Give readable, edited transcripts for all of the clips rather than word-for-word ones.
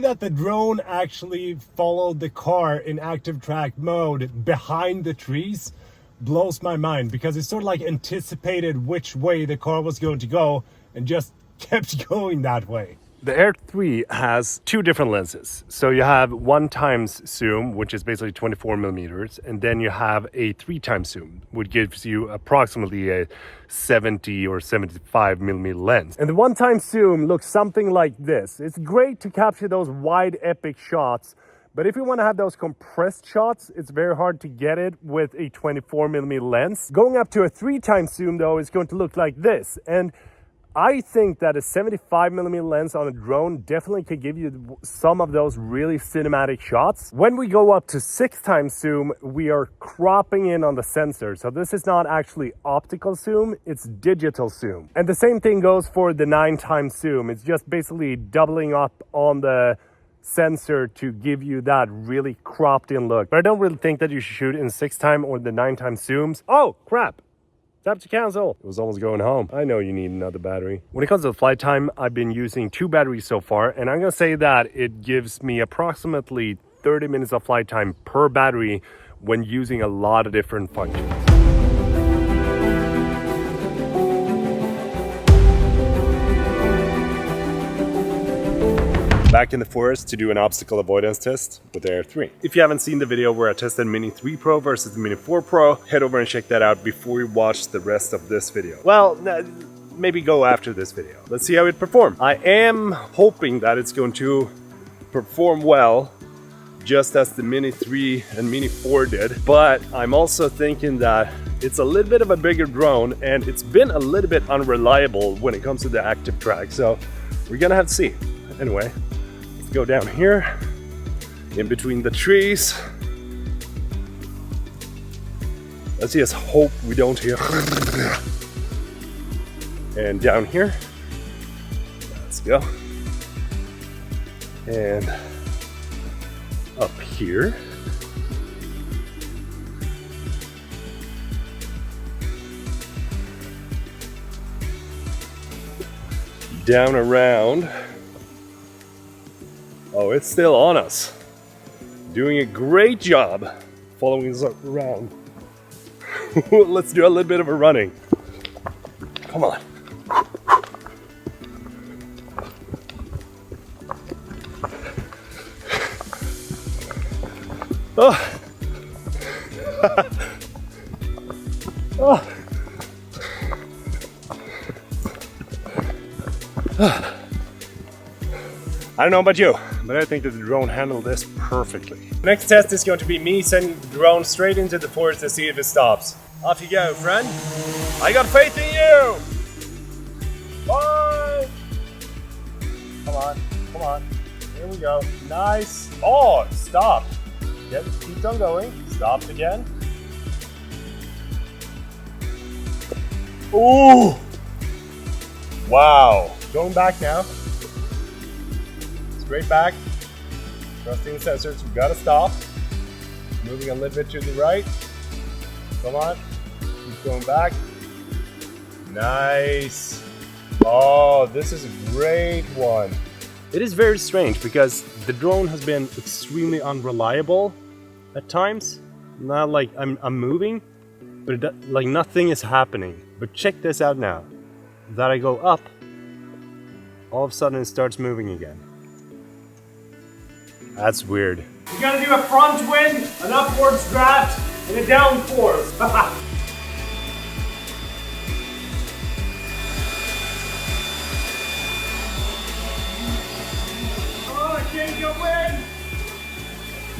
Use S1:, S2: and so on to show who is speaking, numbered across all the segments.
S1: that the drone actually followed the car in active track mode behind the trees blows my mind, because it sort of like anticipated which way the car was going to go and just kept going that way. The Air 3 has two different lenses. So you have 1x zoom, which is basically 24 millimeters, and then you have a 3x zoom, which gives you approximately a 70 or 75 millimeter lens. And the 1x zoom looks something like this. It's great to capture those wide epic shots, but if you want to have those compressed shots, it's very hard to get it with a 24 millimeter lens. Going up to a 3x zoom though is going to look like this. And I think that a 75 millimeter lens on a drone definitely could give you some of those really cinematic shots. When we go up to 6x zoom, we are cropping in on the sensor. So this is not actually optical zoom, it's digital zoom. And the same thing goes for the 9x zoom. It's just basically doubling up on the sensor to give you that really cropped in look. But I don't really think that you should shoot in 6x or the 9x zooms. Oh, crap. Tap to cancel. It was almost going home. I know you need another battery. When it comes to the flight time, I've been using 2 batteries so far, and I'm gonna say that it gives me approximately 30 minutes of flight time per battery when using a lot of different functions. Back in the forest to do an obstacle avoidance test with the Air 3. If you haven't seen the video where I tested Mini 3 Pro versus the Mini 4 Pro, head over and check that out before you watch the rest of this video. Well, maybe go after this video. Let's see how it performs. I am hoping that it's going to perform well, just as the Mini 3 and Mini 4 did, but I'm also thinking that it's a little bit of a bigger drone and it's been a little bit unreliable when it comes to the active track, so we're gonna have to see. Anyway, go down here in between the trees. Let's just hope we don't hear. And down here, let's go. And up here. Down around. Oh, it's still on us. Doing a great job following us around. Let's do a little bit of a running. Come on. Oh. Oh. I don't know about you, but I think that the drone handled this perfectly. Next test is going to be me sending the drone straight into the forest to see if it stops. Off you go, friend. I got faith in you! Bye! Come on, come on. Here we go. Nice. Oh, stop. Yep, keep on going. Stopped again. Ooh! Wow. Going back now. Straight back. Trusting the sensors. We've got to stop. Moving a little bit to the right. Come on. Keep going back. Nice. Oh, this is a great one. It is very strange because the drone has been extremely unreliable at times. Not like I'm moving, but like nothing is happening. But check this out now. That I go up, all of a sudden it starts moving again. That's weird. You gotta do a front wind, an upwards draft, and a down force. Oh, change your wind!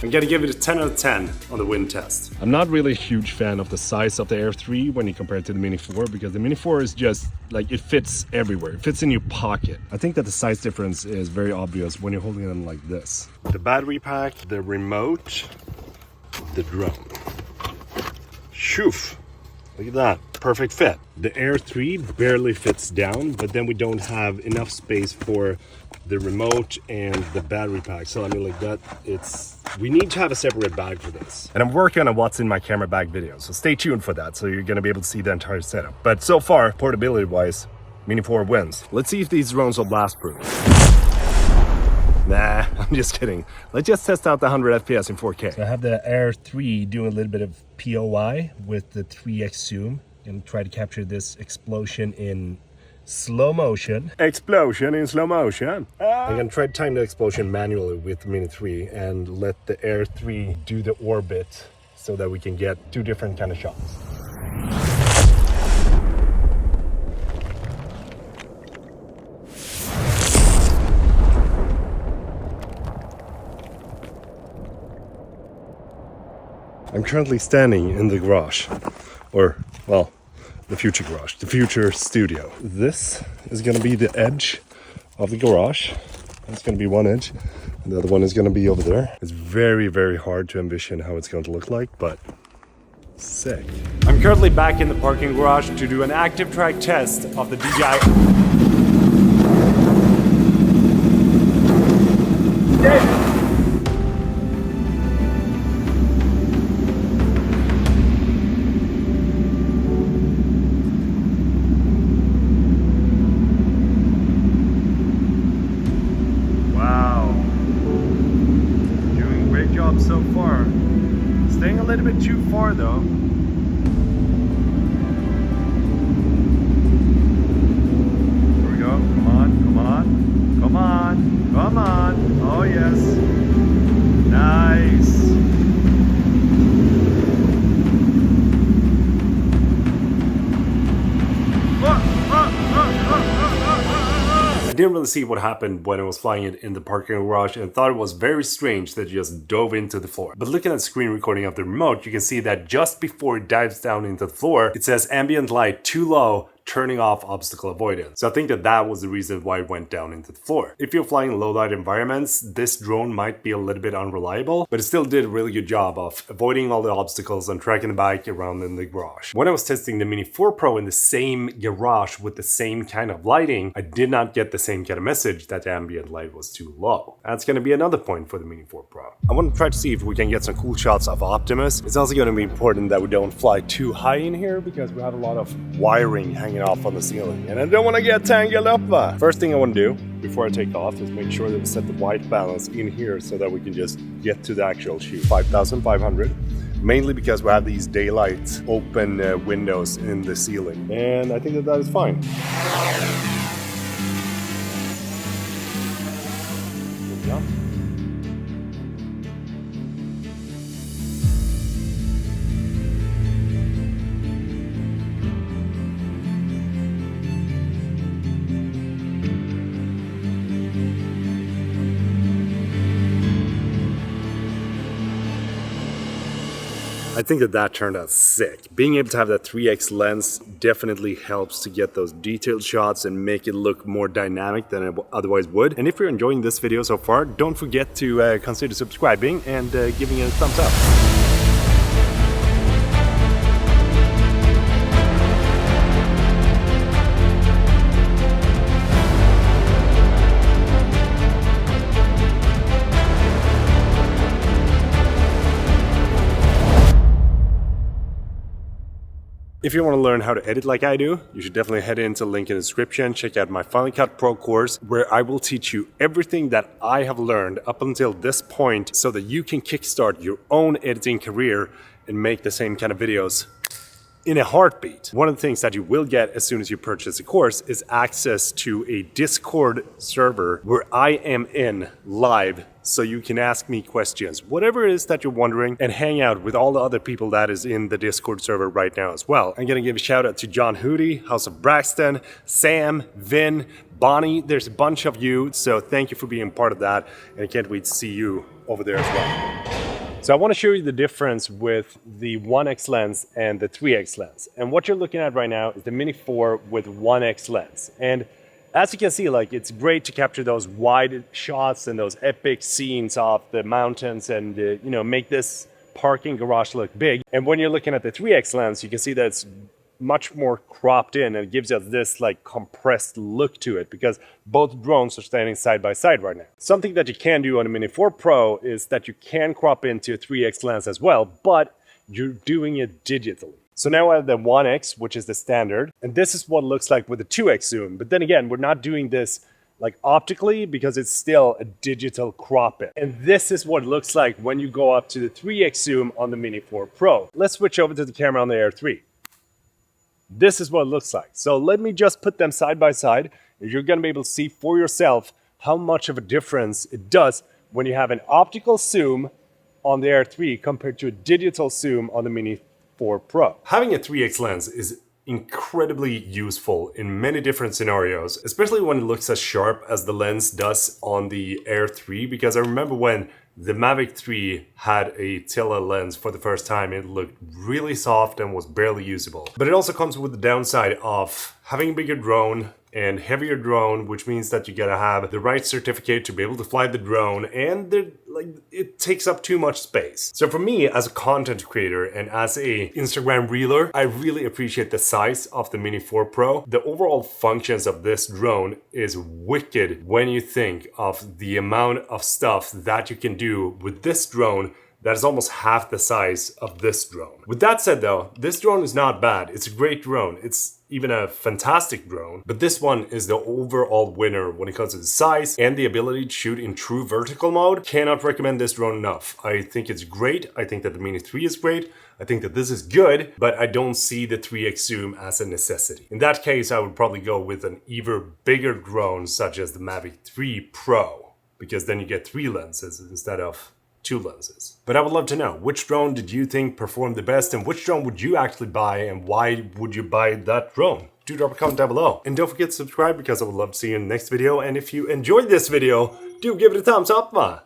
S1: I'm gonna give it a 10 out of 10 on the wind test. I'm not really a huge fan of the size of the Air 3 when you compare it to the Mini 4, because the Mini 4 is just like, it fits everywhere. It fits in your pocket. I think that the size difference is very obvious when you're holding them like this. The battery pack, the remote, the drone. Shoof! Look at that, perfect fit. The Air 3 barely fits down, but then we don't have enough space for the remote and the battery pack. So I mean, like that, we need to have a separate bag for this. And I'm working on a what's in my camera bag video, so stay tuned for that. So you're gonna be able to see the entire setup. But so far, portability wise, Mini 4 wins. Let's see if these drones will blast proof. Nah, I'm just kidding. Let's just test out the 100 FPS in 4K. So I have the Air 3 doing a little bit of POI with the 3x zoom and try to capture this explosion in slow motion. Explosion in slow motion. I'm gonna try to time the explosion manually with the Mini 3 and let the Air 3 do the orbit so that we can get two different kind of shots. I'm currently standing in the garage, or, well, the future garage, the future studio. This is gonna be the edge of the garage. That's gonna be one edge, and the other one is gonna be over there. It's very, very hard to envision how it's going to look like, but sick. I'm currently back in the parking garage to do an active track test of the DJI. So far, staying a little bit too far though. Here we go. Come on, come on, come on, come on. Oh yes, nice. I didn't really see what happened when I was flying it in the parking garage and thought it was very strange that it just dove into the floor. But looking at the screen recording of the remote, you can see that just before it dives down into the floor, it says ambient light too low, turning off obstacle avoidance. So I think that that was the reason why it went down into the floor. If you're flying in low light environments, this drone might be a little bit unreliable, but it still did a really good job of avoiding all the obstacles and tracking the bike around in the garage. When I was testing the Mini 4 Pro in the same garage with the same kind of lighting, I did not get the same kind of message that the ambient light was too low. That's gonna be another point for the Mini 4 Pro. I want to try to see if we can get some cool shots of Optimus. It's also gonna be important that we don't fly too high in here because we have a lot of wiring hanging off on the ceiling and I don't want to get tangled up. First thing I want to do before I take off is make sure that we set the white balance in here so that we can just get to the actual shoot. 5,500, mainly because we have these daylight open windows in the ceiling, and I think that that is fine. Good job. I think that that turned out sick. Being able to have that 3x lens definitely helps to get those detailed shots and make it look more dynamic than it otherwise would. And if you're enjoying this video so far, don't forget to consider subscribing and giving it a thumbs up. If you want to learn how to edit like I do, you should definitely head into the link in the description. Check out my Final Cut Pro course, where I will teach you everything that I have learned up until this point so that you can kickstart your own editing career and make the same kind of videos in a heartbeat. One of the things that you will get as soon as you purchase the course is access to a Discord server where I am in live, so you can ask me questions, whatever it is that you're wondering, and hang out with all the other people that is in the Discord server right now as well. I'm gonna give a shout out to John Hootie, House of Braxton, Sam, Vin, Bonnie. There's a bunch of you, so thank you for being part of that, and I can't wait to see you over there as well. So I want to show you the difference with the 1x lens and the 3x lens. And what you're looking at right now is the Mini 4 with 1x lens. And as you can see, like, it's great to capture those wide shots and those epic scenes of the mountains and, you know, make this parking garage look big. And when you're looking at the 3x lens, you can see that it's much more cropped in and it gives us this like compressed look to it because both drones are standing side by side right now. Something that you can do on a Mini 4 Pro is that you can crop into a 3x lens as well, but you're doing it digitally. So now I have the 1x, which is the standard, and this is what it looks like with the 2x zoom. But then again, we're not doing this like optically, because it's still a digital crop it. And this is what it looks like when you go up to the 3x zoom on the Mini 4 Pro. Let's switch over to the camera on the Air 3. This is what it looks like. So let me just put them side by side, and you're gonna be able to see for yourself how much of a difference it does when you have an optical zoom on the Air 3 compared to a digital zoom on the Mini 4 Pro. Having a 3x lens is incredibly useful in many different scenarios, especially when it looks as sharp as the lens does on the Air 3, because I remember when the Mavic 3 had a Tele lens for the first time, it looked really soft and was barely usable. But it also comes with the downside of having a bigger drone and heavier drone, which means that you gotta have the right certificate to be able to fly the drone, and it takes up too much space. So for me, as a content creator and as a Instagram reeler, I really appreciate the size of the Mini 4 Pro. The overall functions of this drone is wicked when you think of the amount of stuff that you can do with this drone that is almost half the size of this drone. With that said though, this drone is not bad. It's a great drone. It's even a fantastic drone, but this one is the overall winner when it comes to the size and the ability to shoot in true vertical mode. Cannot recommend this drone enough. I think it's great. I think that the Mini 3 is great. I think that this is good, but I don't see the 3x zoom as a necessity. In that case, I would probably go with an even bigger drone such as the Mavic 3 Pro, because then you get 3 lenses instead of 2 lenses. But I would love to know, which drone did you think performed the best, and which drone would you actually buy, and why would you buy that drone? Do drop a comment down below. And don't forget to subscribe, because I would love to see you in the next video. And if you enjoyed this video, do give it a thumbs up, man.